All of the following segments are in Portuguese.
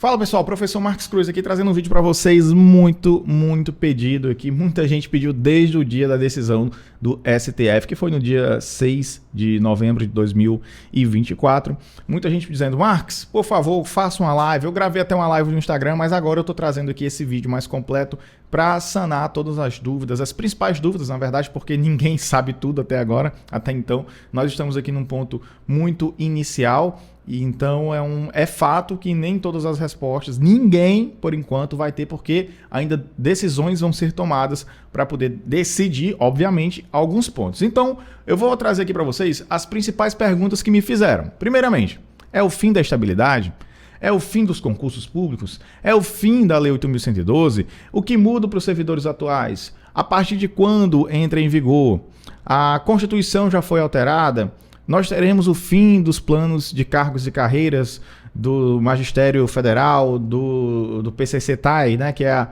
Fala pessoal, professor Marcos Cruz aqui trazendo um vídeo para vocês muito pedido aqui. Muita gente pediu desde o dia da decisão do STF, que foi no dia 6 de novembro de 2024. Muita gente dizendo, Marcos, por favor, faça uma live. Eu gravei até uma live no Instagram, mas agora eu estou trazendo aqui esse vídeo mais completo para sanar todas as dúvidas, as principais dúvidas, na verdade, porque ninguém sabe tudo até agora. Até então, nós estamos aqui num ponto muito inicial. E então é fato que nem todas as respostas, ninguém por enquanto vai ter, porque ainda decisões vão ser tomadas para poder decidir, obviamente, alguns pontos. Então eu vou trazer aqui para vocês as principais perguntas que me fizeram. Primeiramente, é o fim da estabilidade? É o fim dos concursos públicos? É o fim da Lei 8.112? O que muda para os servidores atuais? A partir de quando entra em vigor? A Constituição já foi alterada? Nós teremos o fim dos planos de cargos e carreiras do Magistério Federal, do PCC-TAI, né, que é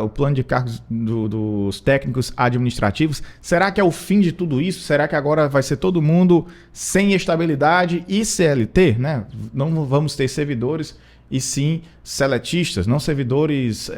o plano de cargos dos técnicos administrativos. Será que é o fim de tudo isso? Será que agora vai ser todo mundo sem estabilidade e CLT? Né? Não vamos ter servidores e sim seletistas, não servidores...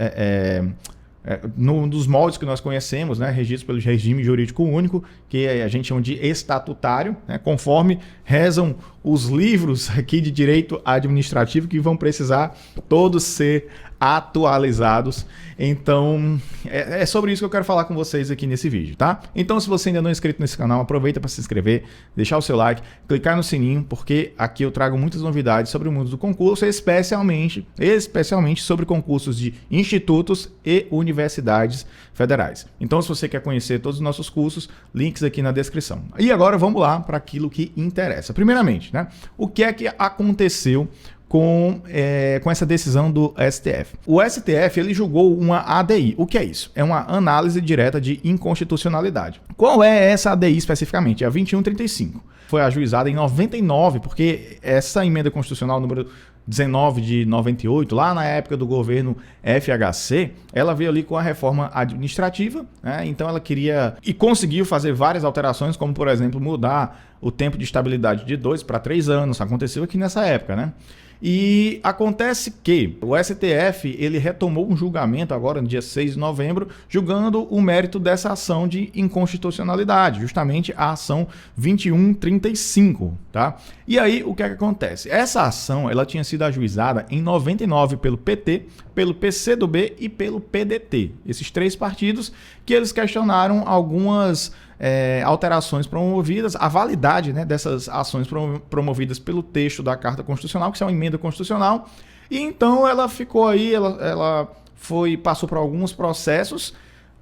dos moldes que nós conhecemos, né, regidos pelo regime jurídico único, que a gente chama de estatutário, né, conforme rezam os livros aqui de direito administrativo, que vão precisar todos ser atualizados. Então, é sobre isso que eu quero falar com vocês aqui nesse vídeo, tá? Então, se você ainda não é inscrito nesse canal, aproveita para se inscrever, deixar o seu like, clicar no sininho, porque aqui eu trago muitas novidades sobre o mundo do concurso, especialmente sobre concursos de institutos e universidades federais. Então, se você quer conhecer todos os nossos cursos, links aqui na descrição. E agora vamos lá para aquilo que interessa. Primeiramente, né, o que é que aconteceu com essa decisão do STF. O STF ele julgou uma ADI. O que é isso? É uma análise direta de inconstitucionalidade. Qual é essa ADI especificamente? É a 2135. Foi ajuizada em 99, porque essa emenda constitucional número 19 de 98, lá na época do governo FHC, ela veio ali com a reforma administrativa, né? Então ela queria e conseguiu fazer várias alterações, como por exemplo mudar o tempo de estabilidade de 2 para 3 anos, aconteceu aqui nessa época, né? E acontece que o STF ele retomou um julgamento agora no dia 6 de novembro, julgando o mérito dessa ação de inconstitucionalidade, justamente a ação 2135, tá? E aí o que é que acontece? Essa ação ela tinha sido ajuizada em 99 pelo PT, pelo PCdoB e pelo PDT. Esses três partidos que eles questionaram algumas alterações promovidas, a validade, né, dessas ações promovidas pelo texto da Carta Constitucional, que é uma emenda constitucional, e então ela ficou aí, passou por alguns processos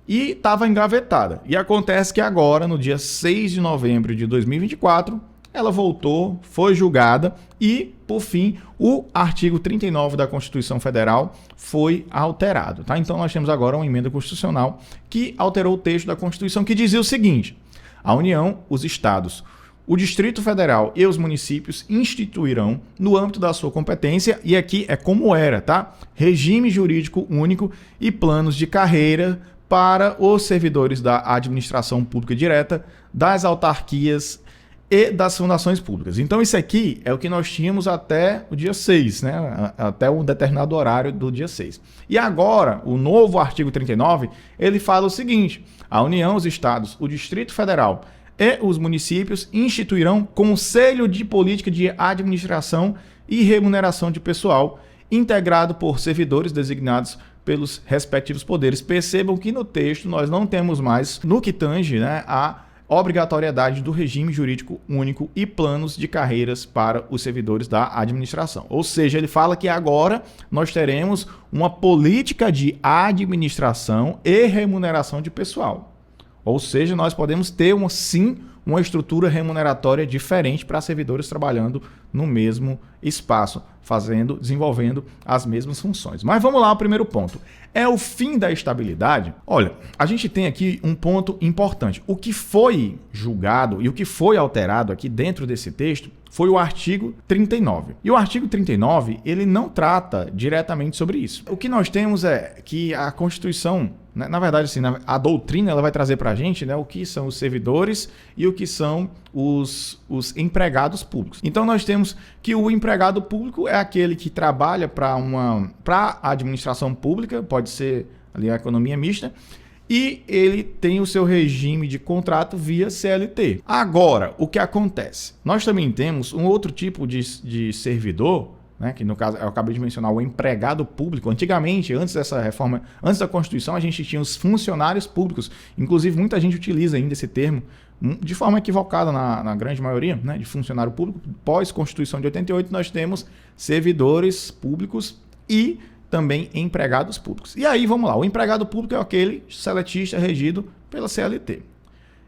e estava engavetada. E acontece que agora, no dia 6 de novembro de 2024, ela voltou, foi julgada e, por fim, o artigo 39 da Constituição Federal foi alterado, tá? Então nós temos agora uma emenda constitucional que alterou o texto da Constituição, que dizia o seguinte: a União, os estados, o Distrito Federal e os municípios instituirão, no âmbito da sua competência, e aqui é como era, tá? Regime jurídico único e planos de carreira para os servidores da administração pública direta, das autarquias e das fundações públicas. Então isso aqui é o que nós tínhamos até o dia 6, né? Até um determinado horário do dia 6. E agora, o novo artigo 39, ele fala o seguinte: a União, os estados, o Distrito Federal e os municípios instituirão Conselho de Política de Administração e Remuneração de Pessoal, integrado por servidores designados pelos respectivos poderes. Percebam que no texto nós não temos mais, no que tange, né, a obrigatoriedade do regime jurídico único e planos de carreiras para os servidores da administração. Ou seja, ele fala que agora nós teremos uma política de administração e remuneração de pessoal. Ou seja, nós podemos ter sim uma estrutura remuneratória diferente para servidores trabalhando no mesmo espaço, desenvolvendo as mesmas funções. Mas vamos lá, o primeiro ponto. É o fim da estabilidade? Olha, a gente tem aqui um ponto importante. O que foi julgado e o que foi alterado aqui dentro desse texto foi o artigo 39. E o artigo 39, ele não trata diretamente sobre isso. O que nós temos é que a Constituição, na verdade, assim, a doutrina ela vai trazer para a gente, né, o que são os servidores e o que são os empregados públicos. Então nós temos que o empregado público é aquele que trabalha para a administração pública, pode ser ali a economia mista, e ele tem o seu regime de contrato via CLT. Agora, o que acontece? Nós também temos um outro tipo de servidor, né, que no caso eu acabei de mencionar, o empregado público. Antigamente, antes dessa reforma, antes da Constituição, a gente tinha os funcionários públicos. Inclusive, muita gente utiliza ainda esse termo de forma equivocada na grande maioria, né, de funcionário público. Pós-Constituição de 88, nós temos servidores públicos e também empregados públicos. E aí, vamos lá, o empregado público é aquele seletista regido pela CLT.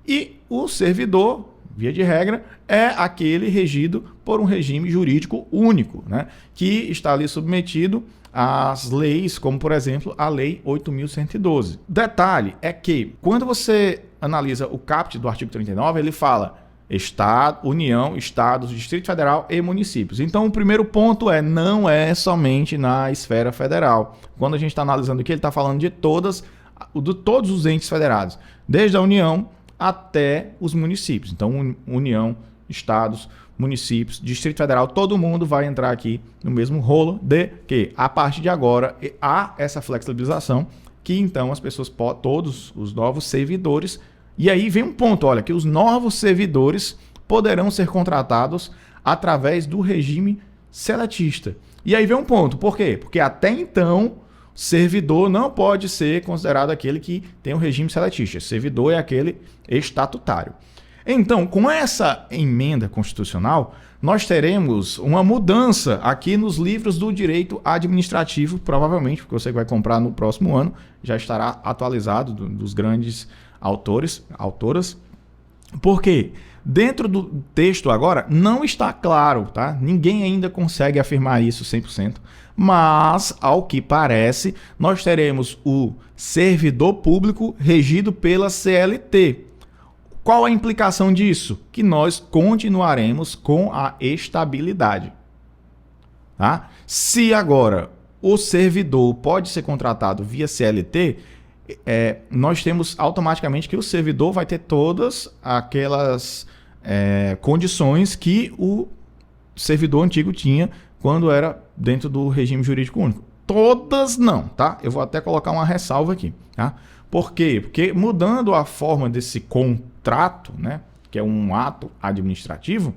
E o servidor, via de regra, é aquele regido por um regime jurídico único, né, que está ali submetido às leis, como, por exemplo, a Lei 8.112. Detalhe é que, quando você analisa o caput do artigo 39, ele fala Estado, União, Estados, Distrito Federal e municípios. Então, o primeiro ponto não é somente na esfera federal. Quando a gente está analisando aqui, ele está falando de todos os entes federados, desde a União até os municípios. Então, União, Estados, municípios, Distrito Federal, todo mundo vai entrar aqui no mesmo rolo de que, a partir de agora, há essa flexibilização que, então, as pessoas, todos os novos servidores. E aí vem um ponto, olha, que os novos servidores poderão ser contratados através do regime seletista. E aí vem um ponto, por quê? Porque até então, servidor não pode ser considerado aquele que tem um regime seletista. Servidor é aquele estatutário. Então, com essa emenda constitucional, nós teremos uma mudança aqui nos livros do direito administrativo, provavelmente, porque você vai comprar no próximo ano, já estará atualizado dos grandes autoras, porque dentro do texto agora não está claro, tá? Ninguém ainda consegue afirmar isso 100%, mas, ao que parece, nós teremos o servidor público regido pela CLT. Qual a implicação disso? Que nós continuaremos com a estabilidade. Tá? Se agora o servidor pode ser contratado via CLT, nós temos automaticamente que o servidor vai ter todas aquelas condições que o servidor antigo tinha quando era dentro do regime jurídico único. Todas não, tá? Eu vou até colocar uma ressalva aqui, tá? Por quê? Porque mudando a forma desse contrato, né, que é um ato administrativo,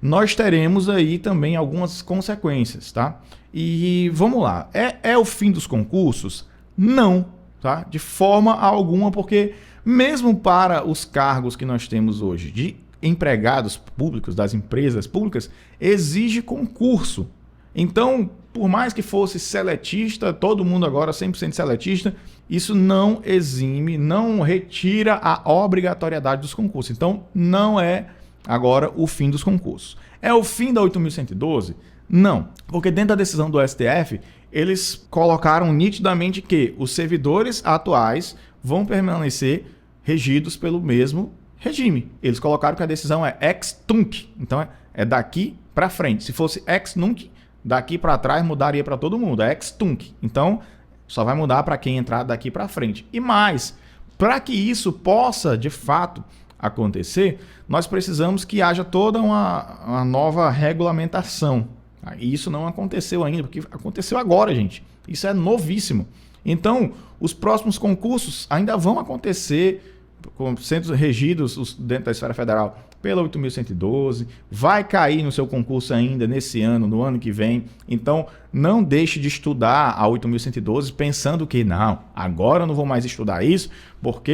nós teremos aí também algumas consequências, tá? E vamos lá, é o fim dos concursos? Não. Tá? De forma alguma, porque mesmo para os cargos que nós temos hoje de empregados públicos, das empresas públicas, exige concurso. Então, por mais que fosse seletista, todo mundo agora 100% seletista, isso não exime, não retira a obrigatoriedade dos concursos. Então, não é agora o fim dos concursos. É o fim da 8.112? Não, porque dentro da decisão do STF, eles colocaram nitidamente que os servidores atuais vão permanecer regidos pelo mesmo regime. Eles colocaram que a decisão é ex tunc, então é daqui para frente. Se fosse ex nunc, daqui para trás mudaria para todo mundo, é ex tunc. Então só vai mudar para quem entrar daqui para frente. E mais, para que isso possa de fato acontecer, nós precisamos que haja toda uma nova regulamentação. E isso não aconteceu ainda, porque aconteceu agora, gente. Isso é novíssimo. Então, os próximos concursos ainda vão acontecer, sendo regidos dentro da esfera federal pela 8.112, vai cair no seu concurso ainda nesse ano, no ano que vem. Então, não deixe de estudar a 8.112 pensando que, não, agora eu não vou mais estudar isso, porque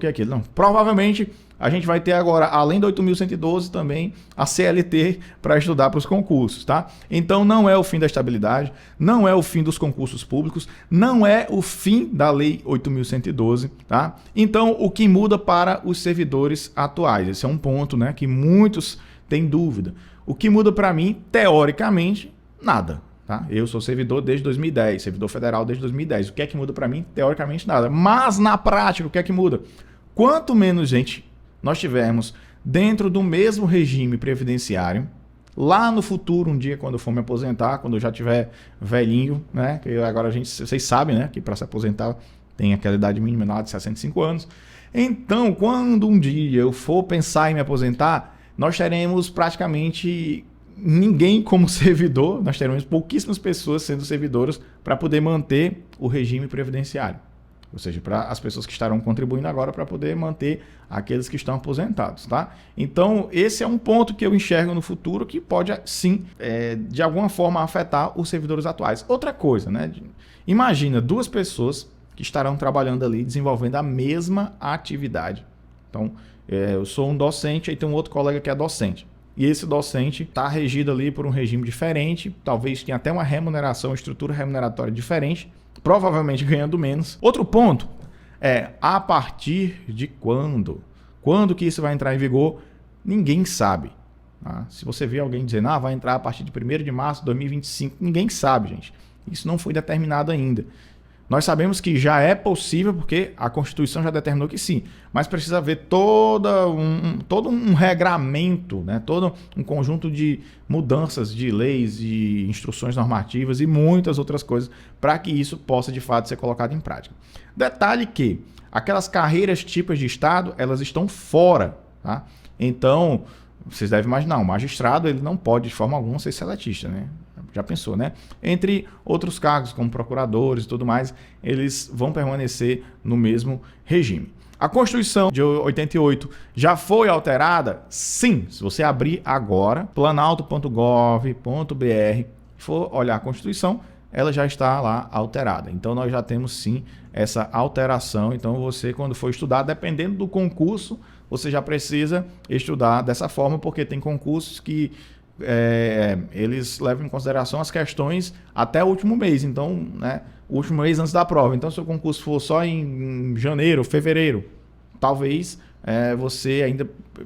aquilo. Não, provavelmente a gente vai ter agora, além da 8.112, também a CLT para estudar para os concursos, tá? Então, não é o fim da estabilidade, não é o fim dos concursos públicos, não é o fim da Lei 8.112, tá? Então, o que muda para os servidores atuais? Esse é um ponto, né, que muitos têm dúvida. O que muda para mim, teoricamente, nada. Tá? Eu sou servidor desde 2010, servidor federal desde 2010. O que é que muda para mim? Teoricamente, nada. Mas, na prática, o que é que muda? Quanto menos gente nós tivermos dentro do mesmo regime previdenciário, Lá no futuro, um dia, quando eu for me aposentar, quando eu já tiver velhinho, né? Que agora vocês sabem, né? Que para se aposentar tem aquela idade mínima lá de 65 anos. Então, quando um dia eu for pensar em me aposentar, nós teremos praticamente ninguém como servidor, nós teremos pouquíssimas pessoas sendo servidoras para poder manter o regime previdenciário. Ou seja, para as pessoas que estarão contribuindo agora para poder manter aqueles que estão aposentados, tá? Então, esse é um ponto que eu enxergo no futuro que pode, sim, de alguma forma afetar os servidores atuais. Outra coisa, né? Imagina duas pessoas que estarão trabalhando ali, desenvolvendo a mesma atividade. Então, eu sou um docente, aí tem um outro colega que é docente. E esse docente está regido ali por um regime diferente, talvez tenha até uma remuneração, uma estrutura remuneratória diferente, provavelmente ganhando menos. Outro ponto é a partir de quando? Quando que isso vai entrar em vigor? Ninguém sabe. Tá? Se você vê alguém dizendo, vai entrar a partir de 1º de março de 2025, ninguém sabe, gente. Isso não foi determinado ainda. Nós sabemos que já é possível, porque a Constituição já determinou que sim, mas precisa haver todo um regramento, né? Todo um conjunto de mudanças de leis, de instruções normativas e muitas outras coisas para que isso possa de fato ser colocado em prática. Detalhe que aquelas carreiras típicas de Estado, elas estão fora, tá? Então, vocês devem imaginar, o magistrado ele não pode de forma alguma ser seletista, né? Já pensou, né? Entre outros cargos, como procuradores e tudo mais, eles vão permanecer no mesmo regime. A Constituição de 88 já foi alterada? Sim. Se você abrir agora, planalto.gov.br, for olhar a Constituição, ela já está lá alterada. Então, nós já temos sim essa alteração. Então, você, quando for estudar, dependendo do concurso, você já precisa estudar dessa forma, porque tem concursos que eles levam em consideração as questões até o último mês, então, né, o último mês antes da prova. Então, se o concurso for só em janeiro, fevereiro, talvez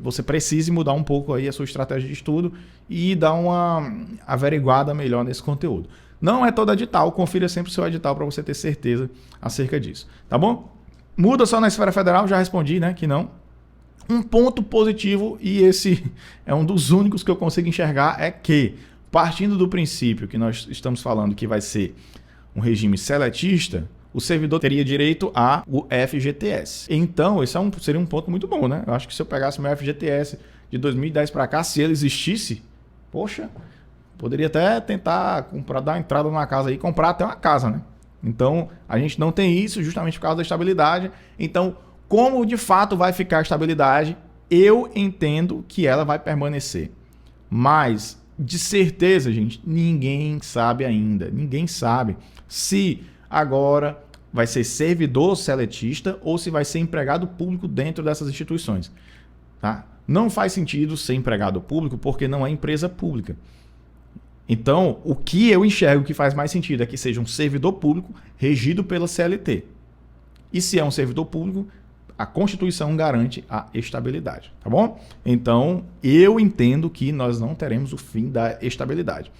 você precise mudar um pouco aí a sua estratégia de estudo e dar uma averiguada melhor nesse conteúdo. Não é todo edital, confira sempre o seu edital para você ter certeza acerca disso, tá bom? Muda só na esfera federal, já respondi, né, que não. Um ponto positivo, e esse é um dos únicos que eu consigo enxergar, é que, partindo do princípio que nós estamos falando que vai ser um regime seletista, o servidor teria direito ao FGTS. Então, esse seria um ponto muito bom, né? Eu acho que se eu pegasse meu FGTS de 2010 para cá, se ele existisse, poxa, poderia até tentar comprar, dar uma entrada numa casa aí e comprar até uma casa, né? Então, a gente não tem isso justamente por causa da estabilidade. Então, como de fato vai ficar a estabilidade, eu entendo que ela vai permanecer. Mas, de certeza, gente, ninguém sabe ainda. Ninguém sabe se agora vai ser servidor seletista ou se vai ser empregado público dentro dessas instituições. Tá? Não faz sentido ser empregado público porque não é empresa pública. Então, o que eu enxergo que faz mais sentido é que seja um servidor público regido pela CLT. E se é um servidor público, a Constituição garante a estabilidade, tá bom? Então, eu entendo que nós não teremos o fim da estabilidade.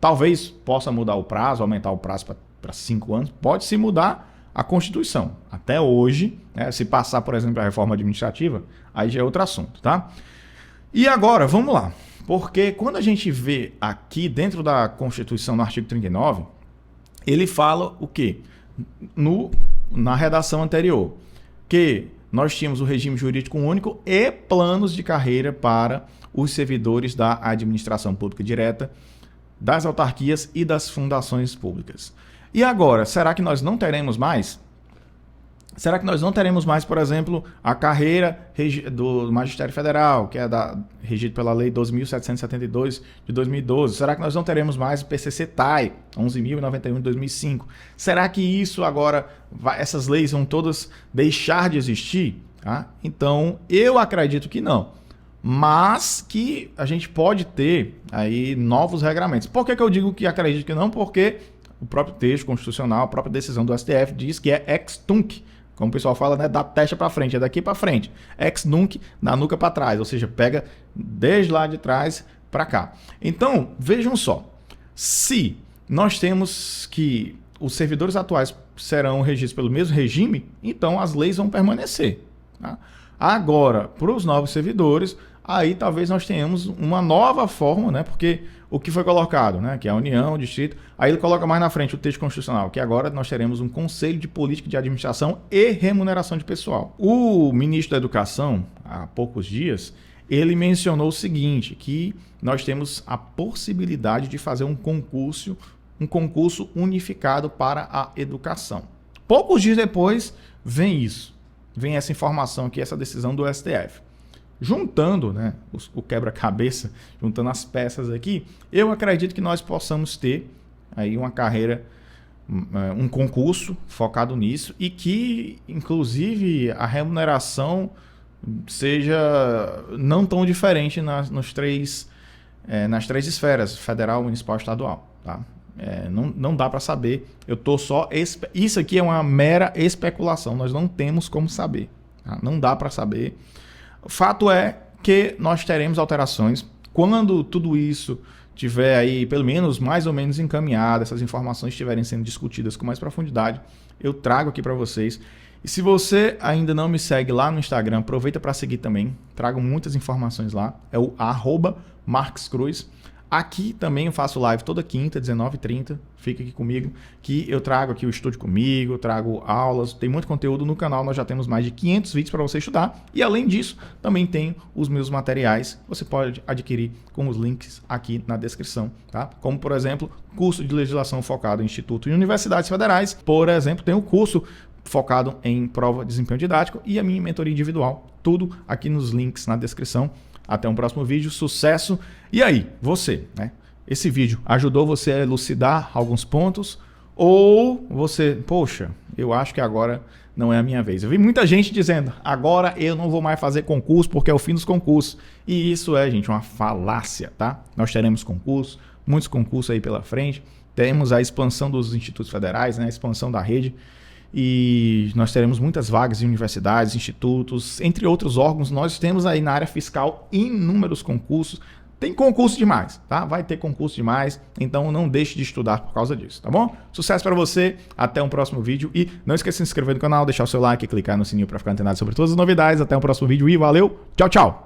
Talvez possa mudar o prazo, aumentar o prazo para 5 anos, pode se mudar a Constituição. Até hoje, né, se passar, por exemplo, a reforma administrativa, aí já é outro assunto, tá? E agora, vamos lá. Porque quando a gente vê aqui dentro da Constituição, no artigo 39, ele fala o quê? Na redação anterior, que nós tínhamos o regime jurídico único e planos de carreira para os servidores da administração pública direta, das autarquias e das fundações públicas. E agora, será que nós não teremos mais? Será que nós não teremos mais, por exemplo, a carreira do Magistério Federal, que é regido pela Lei 12.772 de 2012? Será que nós não teremos mais o PCC-TAI, 11.091 de 2005? Será que isso agora, essas leis vão todas deixar de existir? Tá? Então, eu acredito que não. Mas que a gente pode ter aí novos regramentos. Por que eu digo que acredito que não? Porque o próprio texto constitucional, a própria decisão do STF diz que é ex tunc. Como o pessoal fala, né, da testa para frente, é daqui para frente. Ex nunc, da nuca para trás, ou seja, pega desde lá de trás para cá. Então, vejam só, se nós temos que os servidores atuais serão regidos pelo mesmo regime, então as leis vão permanecer. Tá? Agora, para os novos servidores, aí talvez nós tenhamos uma nova forma, né? Porque o que foi colocado, né? Que é a União, o Distrito, aí ele coloca mais na frente o texto constitucional, que agora nós teremos um Conselho de Política de Administração e Remuneração de Pessoal. O ministro da Educação, há poucos dias, ele mencionou o seguinte, que nós temos a possibilidade de fazer um concurso unificado para a educação. Poucos dias depois, vem essa informação aqui, essa decisão do STF. Juntando, né, o quebra-cabeça, juntando as peças aqui, eu acredito que nós possamos ter aí uma carreira, um concurso focado nisso e que, inclusive, a remuneração seja não tão diferente nas três esferas, federal, municipal e estadual. Tá? Não dá para saber. Isso aqui é uma mera especulação, nós não temos como saber. Tá? Não dá para saber. O fato é que nós teremos alterações. Quando tudo isso tiver aí, pelo menos, mais ou menos encaminhado, essas informações estiverem sendo discutidas com mais profundidade, eu trago aqui para vocês. E se você ainda não me segue lá no Instagram, aproveita para seguir também. Trago muitas informações lá. É o @MarquesCruz. Aqui também eu faço live toda quinta, 19h30. Fica aqui comigo, que eu trago aqui o Estude Comigo, eu trago aulas, tem muito conteúdo no canal, nós já temos mais de 500 vídeos para você estudar. E além disso, também tem os meus materiais, você pode adquirir com os links aqui na descrição, tá? Como, por exemplo, curso de legislação focado em instituto e universidades federais. Por exemplo, tem o curso focado em prova de desempenho didático e a minha mentoria individual. Tudo aqui nos links na descrição. Até um próximo vídeo, sucesso! E aí, você, né? Esse vídeo ajudou você a elucidar alguns pontos? Ou você, poxa, eu acho que agora não é a minha vez. Eu vi muita gente dizendo, agora eu não vou mais fazer concurso porque é o fim dos concursos. E isso é, gente, uma falácia, tá? Nós teremos concursos, muitos concursos aí pela frente. Temos a expansão dos institutos federais, né? A expansão da rede. E nós teremos muitas vagas em universidades, institutos, entre outros órgãos. Nós temos aí na área fiscal inúmeros concursos. Tem concurso demais, tá? Vai ter concurso demais, então não deixe de estudar por causa disso, tá bom? Sucesso para você, até um próximo vídeo e não esqueça de se inscrever no canal, deixar o seu like e clicar no sininho para ficar antenado sobre todas as novidades. Até o próximo vídeo e valeu, tchau, tchau!